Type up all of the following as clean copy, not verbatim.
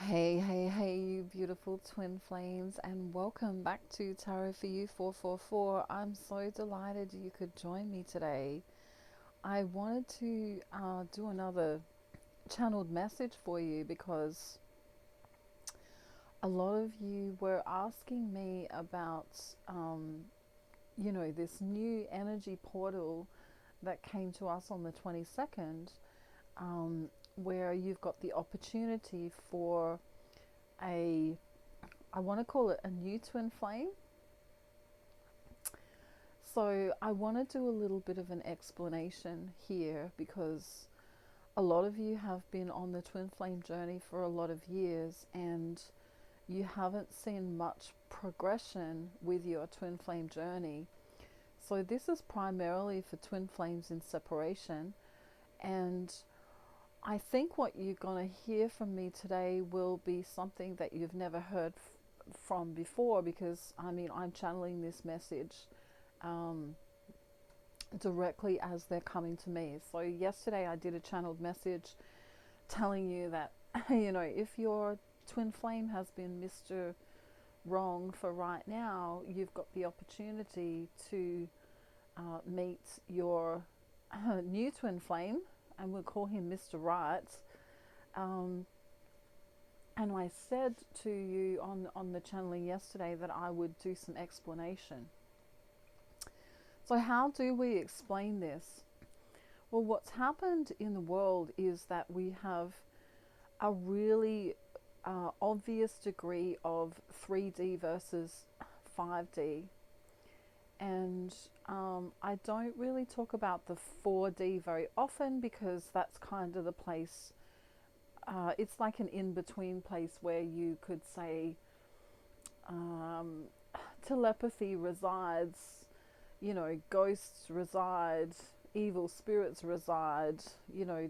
Hey, you beautiful twin flames, and welcome back to Tarot for You 444. I'm so delighted you could join me today. I wanted to do another channeled message for you because a lot of you were asking me about, this new energy portal that came to us on the 22nd, where you've got the opportunity for I want to call it a new twin flame. So I want to do a little bit of an explanation here because a lot of you have been on the twin flame journey for a lot of years and you haven't seen much progression with your twin flame journey. So this is primarily for twin flames in separation, and I think what you're going to hear from me today will be something that you've never heard from before, because I'm channeling this message directly as they're coming to me. So yesterday I did a channeled message telling you that if your twin flame has been Mr. Wrong for right now, you've got the opportunity to meet your new twin flame, and we'll call him Mr. Right. And I said to you on the channeling yesterday that I would do some explanation. So how do we explain this? Well, what's happened in the world is that we have a really obvious degree of 3D versus 5D. And I don't really talk about the 4D very often because that's kind of the place, it's like an in-between place where you could say telepathy resides, ghosts reside, evil spirits reside,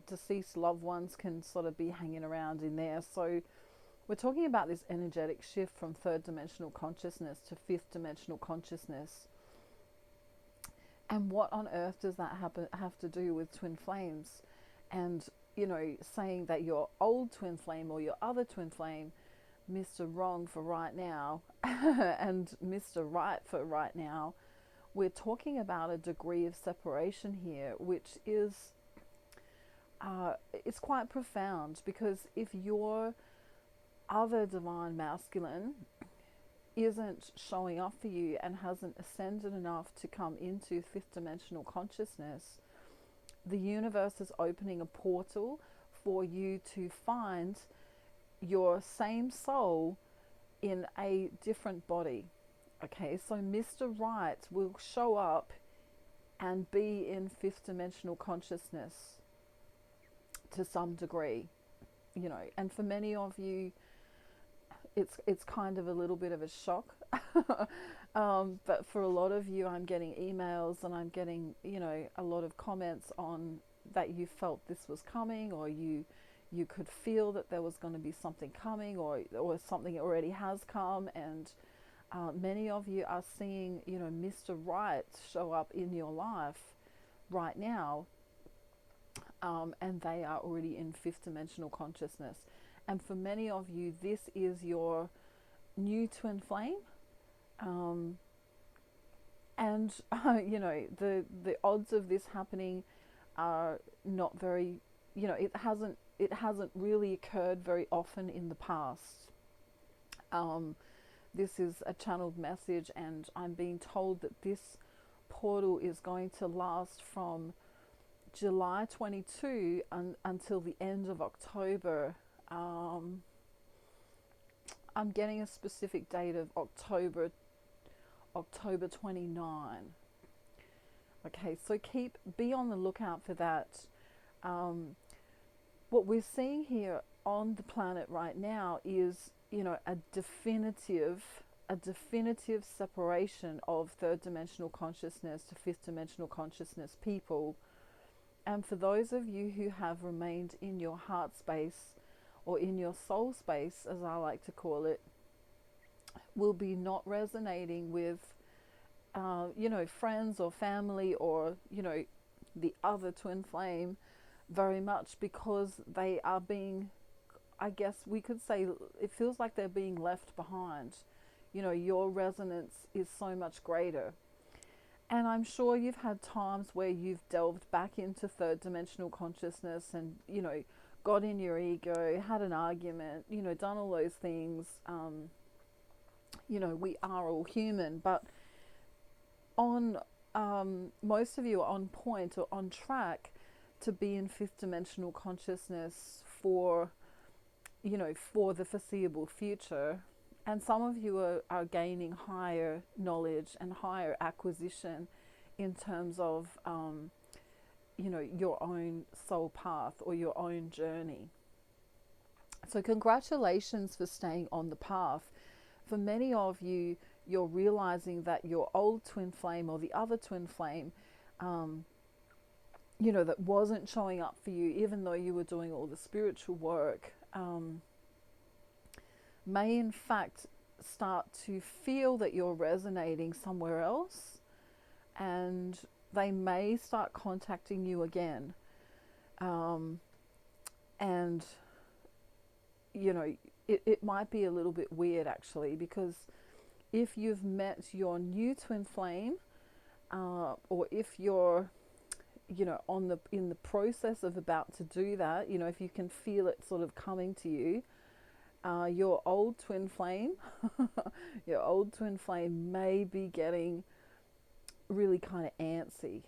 deceased loved ones can sort of be hanging around in there. So we're talking about this energetic shift from third dimensional consciousness to fifth dimensional consciousness. And what on earth does that have to do with twin flames? And, saying that your old twin flame or your other twin flame, Mr. Wrong for right now, and Mr. Right for right now, we're talking about a degree of separation here, which is, it's quite profound, because if your other divine masculine isn't showing up for you and hasn't ascended enough to come into fifth dimensional consciousness, the universe is opening a portal for you to find your same soul in a different body. Okay, so Mr. Right will show up and be in fifth dimensional consciousness to some degree, and for many of you it's kind of a little bit of a shock. But for a lot of you, I'm getting emails and I'm getting, a lot of comments on that you felt this was coming, or you could feel that there was going to be something coming, or something already has come, and many of you are seeing, Mr. Right show up in your life right now, and they are already in fifth dimensional consciousness. And for many of you, this is your new twin flame. And the odds of this happening are not very, it hasn't really occurred very often in the past. This is a channeled message, and I'm being told that this portal is going to last from July 22 until the end of October. I'm getting a specific date of October 29. Okay, so be on the lookout for that. What we're seeing here on the planet right now is, a definitive separation of third dimensional consciousness to fifth dimensional consciousness people. And for those of you who have remained in your heart space, or in your soul space, as I like to call it, will be not resonating with, friends or family, or, the other twin flame very much, because they are being I guess we could say it feels like they're being left behind. You know, your resonance is so much greater. And I'm sure you've had times where you've delved back into third dimensional consciousness and, you know, got in your ego, had an argument, you know, done all those things. You know, we are all human, but on most of you are on point or on track to be in fifth dimensional consciousness for, you know, for the foreseeable future. And some of you are gaining higher knowledge and higher acquisition in terms of, you know, your own soul path or your own journey. So congratulations for staying on the path. For many of you, you're realizing that your old twin flame or the other twin flame, you know, that wasn't showing up for you, even though you were doing all the spiritual work, may in fact start to feel that you're resonating somewhere else, and they may start contacting you again. And, you know, it might be a little bit weird actually, because if you've met your new twin flame, or if you're, you know, in the process of about to do that, you know, if you can feel it sort of coming to you, your old twin flame, your old twin flame may be getting really kind of antsy.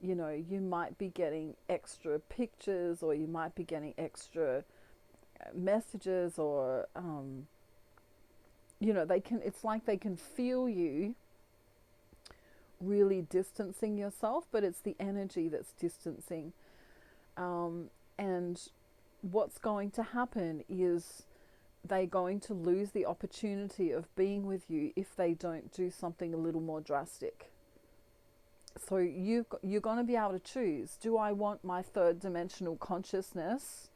You know, you might be getting extra pictures, or you might be getting extra messages, or you know, it's like they can feel you really distancing yourself, but it's the energy that's distancing. And what's going to happen is they're going to lose the opportunity of being with you if they don't do something a little more drastic. So you're going to be able to choose, do I want my third dimensional consciousness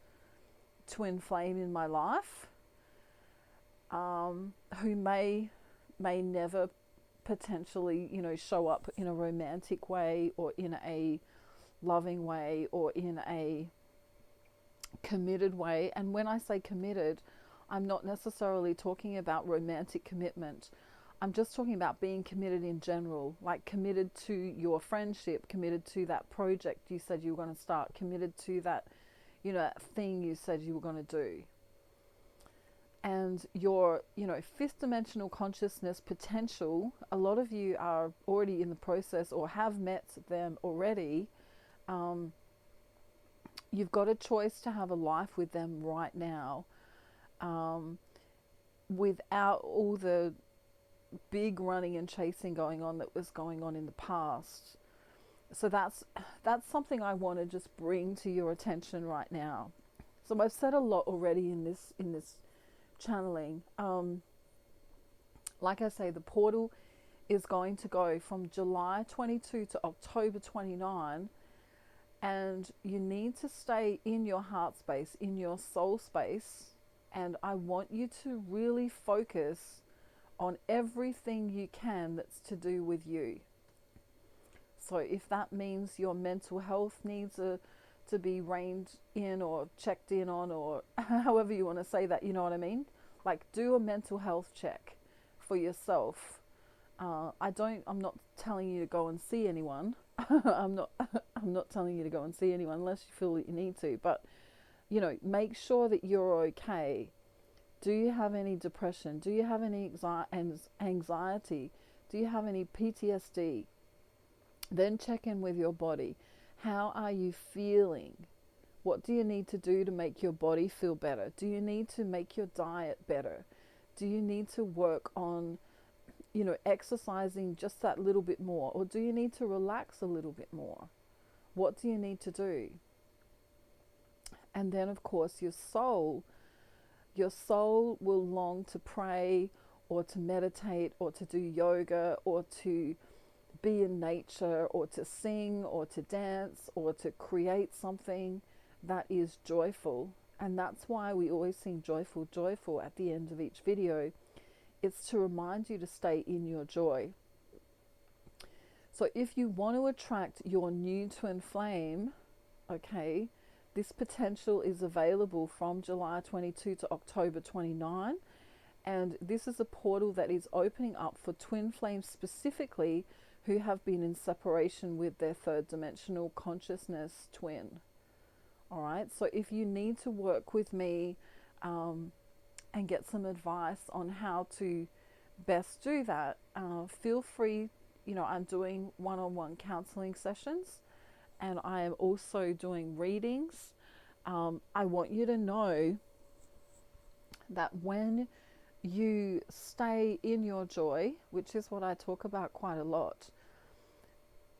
twin flame in my life, who may never potentially, you know, show up in a romantic way or in a loving way or in a committed way. And when I say committed, I'm not necessarily talking about romantic commitment. I'm just talking about being committed in general, like committed to your friendship, committed to that project you said you were going to start, committed to that, you know, that thing you said you were going to do. And your, you know, fifth dimensional consciousness potential, a lot of you are already in the process or have met them already. You've got a choice to have a life with them right now, without all the big running and chasing going on that was going on in the past. So that's something I want to just bring to your attention right now. So I've said a lot already in this channeling. Like I say, the portal is going to go from July 22 to October 29, and you need to stay in your heart space, in your soul space, and I want you to really focus on everything you can that's to do with you. So if that means your mental health needs to be reined in or checked in on, or however you want to say that, you know what I mean? Like, do a mental health check for yourself. I'm not telling you to go and see anyone. I'm not telling you to go and see anyone unless you feel that you need to. But, you know, make sure that you're okay. Do you have any depression? Do you have any anxiety? Do you have any PTSD? Then check in with your body. How are you feeling? What do you need to do to make your body feel better? Do you need to make your diet better? Do you need to work on, you know, exercising just that little bit more? Or do you need to relax a little bit more? What do you need to do? And then, of course, your soul will long to pray or to meditate or to do yoga or to be in nature or to sing or to dance or to create something that is joyful. And that's why we always sing joyful, joyful at the end of each video. It's to remind you to stay in your joy. So if you want to attract your new twin flame, okay, This potential is available from July 22 to October 29. And this is a portal that is opening up for twin flames specifically who have been in separation with their third dimensional consciousness twin. All right. So if you need to work with me and get some advice on how to best do that, feel free. You know, I'm doing one-on-one counseling sessions, and I am also doing readings. I want you to know that when you stay in your joy, which is what I talk about quite a lot,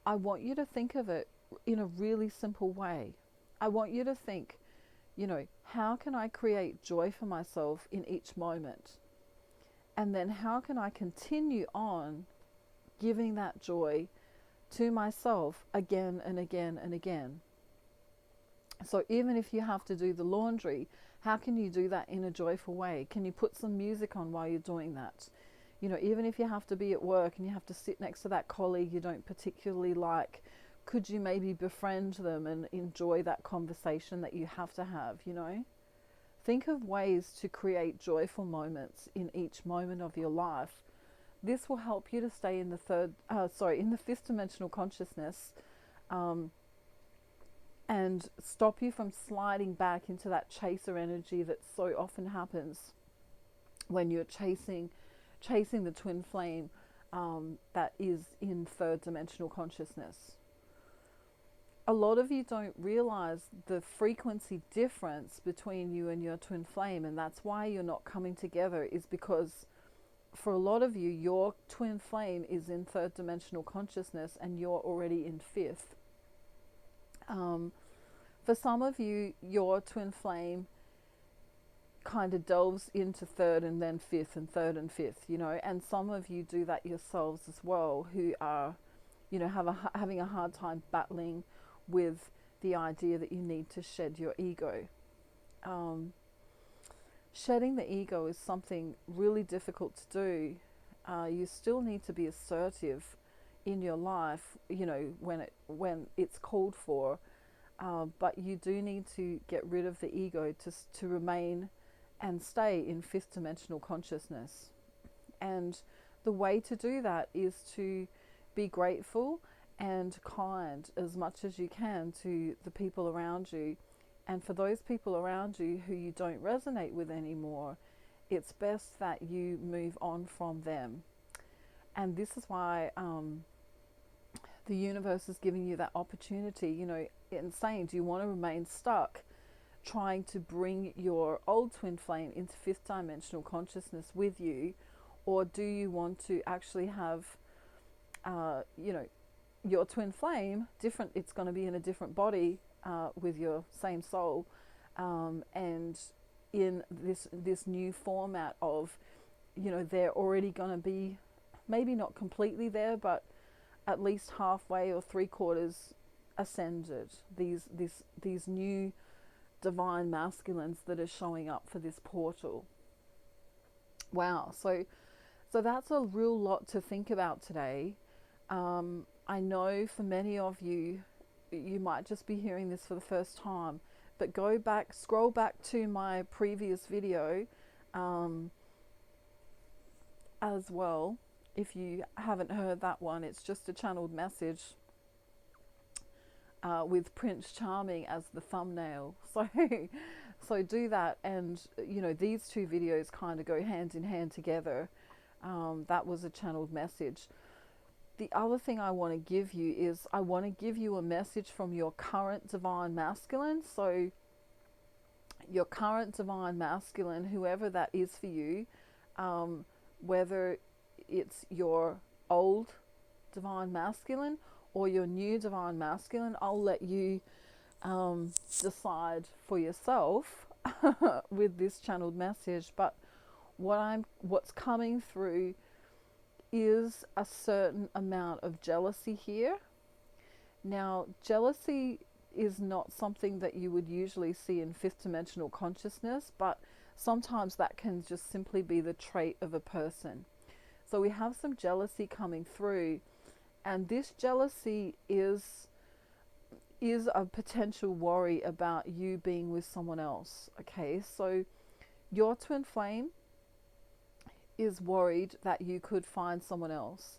I want you to think of it in a really simple way. I want you to think, you know, how can I create joy for myself in each moment? And then how can I continue on giving that joy to myself again and again and again? So even if you have to do the laundry, how can you do that in a joyful way? Can you put some music on while you're doing that? You know, even if you have to be at work and you have to sit next to that colleague you don't particularly like, could you maybe befriend them and enjoy that conversation that you have to have, you know? Think of ways to create joyful moments in each moment of your life. This will help you to stay in the in the fifth dimensional consciousness, and stop you from sliding back into that chaser energy that so often happens when you're chasing the twin flame that is in third dimensional consciousness. A lot of you don't realize the frequency difference between you and your twin flame, and that's why you're not coming together, is because for a lot of you, your twin flame is in third dimensional consciousness and you're already in fifth. For some of you, your twin flame kind of delves into third and then fifth and third and fifth, you know, and some of you do that yourselves as well, who are, you know, having a hard time battling with the idea that you need to shed your ego. Shedding the ego is something really difficult to do. You still need to be assertive in your life, you know, when it's called for. But you do need to get rid of the ego to remain and stay in fifth dimensional consciousness. And the way to do that is to be grateful and kind as much as you can to the people around you. And for those people around you who you don't resonate with anymore, it's best that you move on from them. And this is why the universe is giving you that opportunity, you know, and saying, do you want to remain stuck trying to bring your old twin flame into fifth dimensional consciousness with you, or do you want to actually have, you know, your twin flame different? It's going to be in a different body with your same soul, and in this new format of, you know, they're already going to be maybe not completely there, but at least halfway or 3/4 ascended. These new divine masculines that are showing up for this portal. Wow. So that's a real lot to think about today. I know for many of you, you might just be hearing this for the first time, but scroll back to my previous video as well. If you haven't heard that one, it's just a channeled message with Prince Charming as the thumbnail. So do that, and you know, these two videos kind of go hand in hand together. That was a channeled message. The other thing I want to give you is I want to give you a message from your current divine masculine. So your current divine masculine, whoever that is for you, whether it's your old divine masculine or your new divine masculine, I'll let you decide for yourself with this channeled message. But what's coming through is a certain amount of jealousy here. Now, jealousy is not something that you would usually see in fifth dimensional consciousness, but sometimes that can just simply be the trait of a person. So we have some jealousy coming through, and this jealousy is is a potential worry about you being with someone else. Okay, so your twin flame is worried that you could find someone else.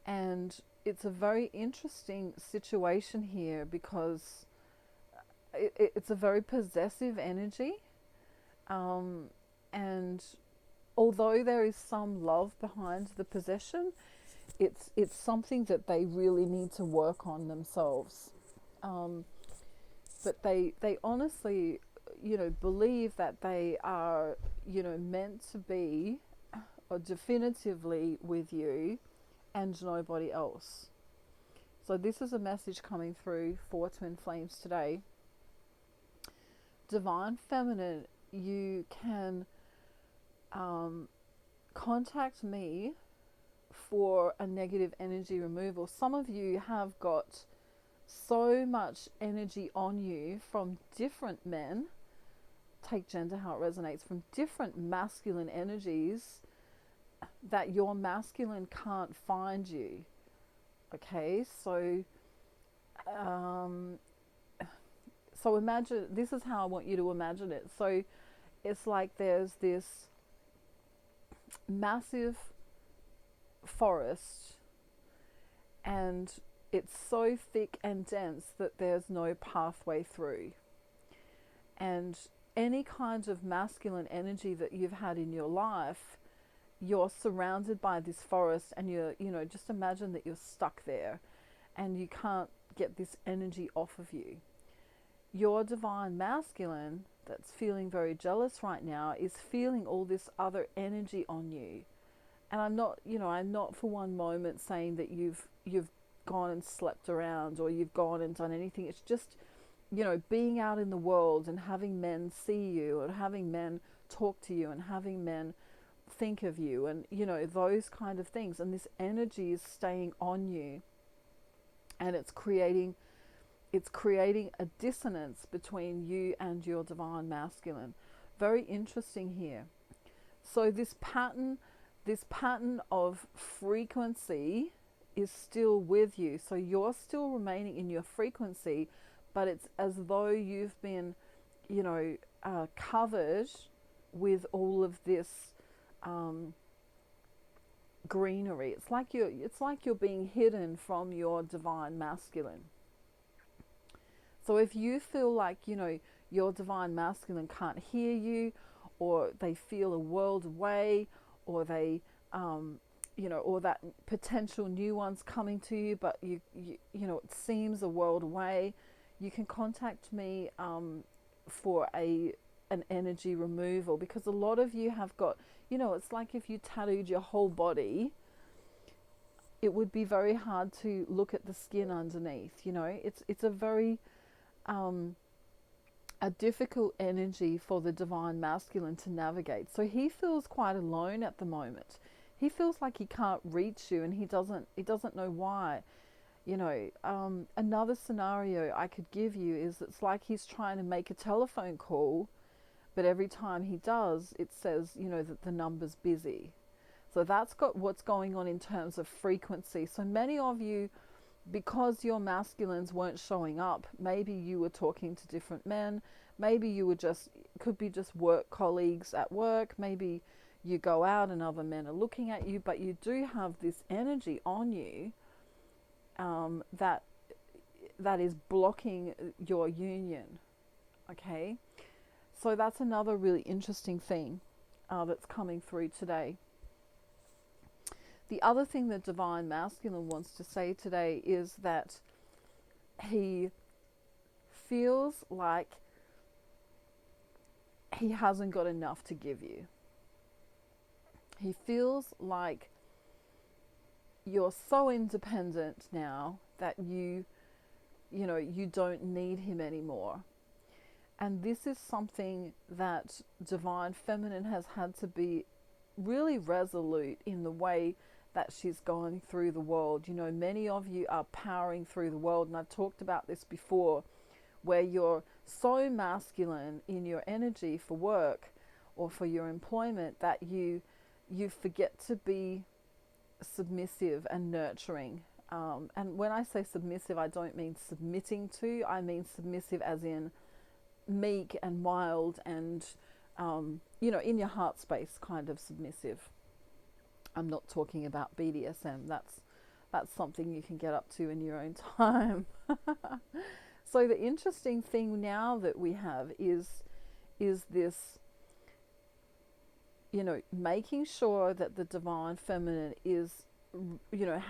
And it's a very interesting situation here because it's a very possessive energy. And although there is some love behind the possession, it's something that they really need to work on themselves. But they honestly, believe that they are, meant to be or definitively with you and nobody else. So this is a message coming through for twin flames today. Divine feminine, you can contact me for a negative energy removal. Some of you have got so much energy on you from different men, take gender how it resonates, from different masculine energies, that your masculine can't find you. Okay, so imagine, this is how I want you to imagine it. So it's like there's this massive forest, and it's so thick and dense that there's no pathway through. And any kind of masculine energy that you've had in your life, you're surrounded by this forest, and just imagine that you're stuck there and you can't get this energy off of you. Your divine masculine that's feeling very jealous right now is feeling all this other energy on you. And I'm not for one moment saying that you've gone and slept around or you've gone and done anything. It's just, being out in the world and having men see you and having men talk to you and having men think of you and, those kind of things. And this energy is staying on you, and it's creating a dissonance between you and your divine masculine. Very interesting here. So this pattern of frequency is still with you. So you're still remaining in your frequency, but it's as though you've been, covered with all of this greenery. It's like you're being hidden from your divine masculine. So if you feel like, your divine masculine can't hear you, or they feel a world away, or they, or that potential new one's coming to you, but it seems a world away, you can contact me for an energy removal, because a lot of you have got, it's like if you tattooed your whole body, it would be very hard to look at the skin underneath. It's a very a difficult energy for the divine masculine to navigate. So he feels quite alone at the moment. He feels like he can't reach you, and he doesn't know why. Another scenario I could give you is, it's like he's trying to make a telephone call, but every time he does, it says, that the number's busy. So that's got what's going on in terms of frequency. So many of you, because your masculines weren't showing up, maybe you were talking to different men, maybe you were could be just work colleagues at work, maybe you go out and other men are looking at you, but you do have this energy on you that is blocking your union. Okay, so that's another really interesting thing that's coming through today. The other thing the divine masculine wants to say today is that he feels like he hasn't got enough to give you. He feels like you're so independent now that you don't need him anymore. And this is something that divine feminine has had to be really resolute in the way that she's going through the world. Many of you are powering through the world, and I've talked about this before, where you're so masculine in your energy for work or for your employment that you forget to be submissive and nurturing. And when I say submissive, I don't mean submitting to, I mean submissive as in meek and mild and, in your heart space kind of submissive. I'm not talking about BDSM. That's something you can get up to in your own time. So the interesting thing now that we have is this, making sure that the divine feminine is,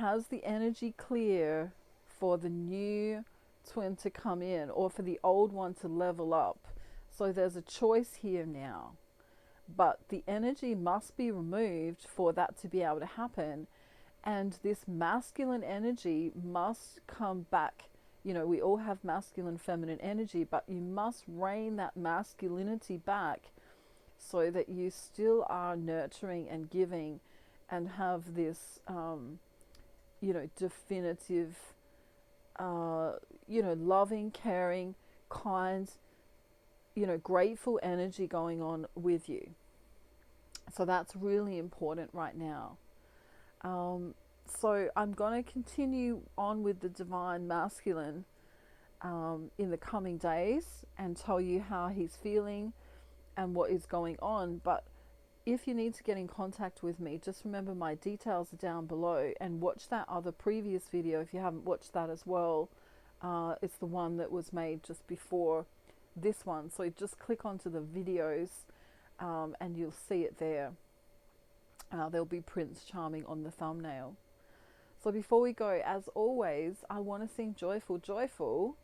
has the energy clear for the new twin to come in or for the old one to level up. So there's a choice here now. But the energy must be removed for that to be able to happen. And this masculine energy must come back. We all have masculine, feminine energy, but you must rein that masculinity back so that you still are nurturing and giving and have this, definitive, loving, caring, kind, grateful energy going on with you. So that's really important right now. So I'm going to continue on with the divine masculine in the coming days and tell you how he's feeling and what is going on. But if you need to get in contact with me, just remember my details are down below and watch that other previous video if you haven't watched that as well. It's the one that was made just before this one. So just click onto the videos and you'll see it there. There'll be Prince Charming on the thumbnail. So before we go, as always, I want to sing Joyful, Joyful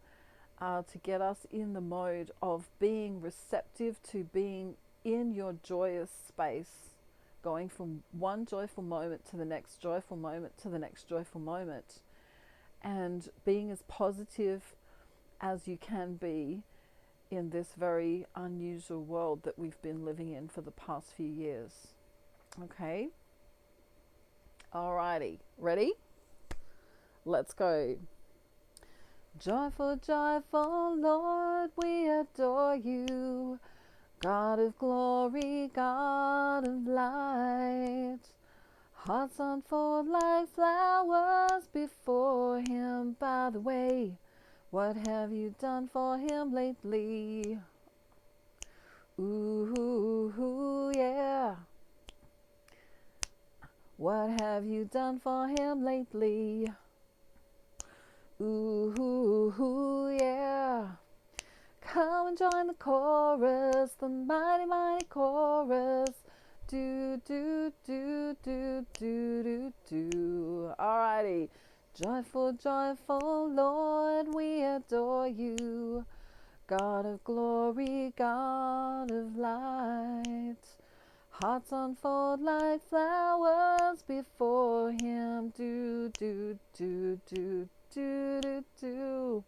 to get us in the mode of being receptive to being in your joyous space, going from one joyful moment to the next joyful moment to the next joyful moment, and being as positive as you can be in this very unusual world that we've been living in for the past few years. Okay? Alrighty, ready? Let's go. Joyful, joyful Lord, we adore you. God of glory, God of light. Hearts unfold like flowers before him. By the way, what have you done for him lately? Ooh, yeah. What have you done for him lately? Ooh, yeah. Come and join the chorus, the mighty, mighty chorus. Do, do, do, do, do, do, do. Alrighty. Joyful, joyful Lord, we adore you. God of glory, God of light. Hearts unfold like flowers before him. Do, do, do, do, do, do, do.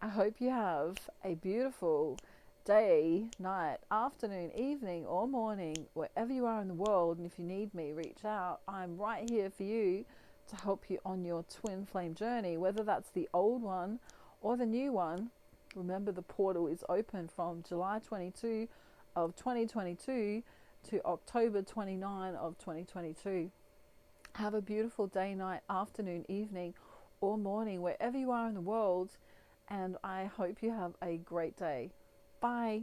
I hope you have a beautiful day, night, afternoon, evening, or morning, wherever you are in the world. And if you need me, reach out. I'm right here for you to help you on your twin flame journey, whether that's the old one or the new one. Remember, the portal is open from July 22 of 2022 to October 29 of 2022. Have a beautiful day, night, afternoon, evening, or morning, wherever you are in the world. And I hope you have a great day. Bye.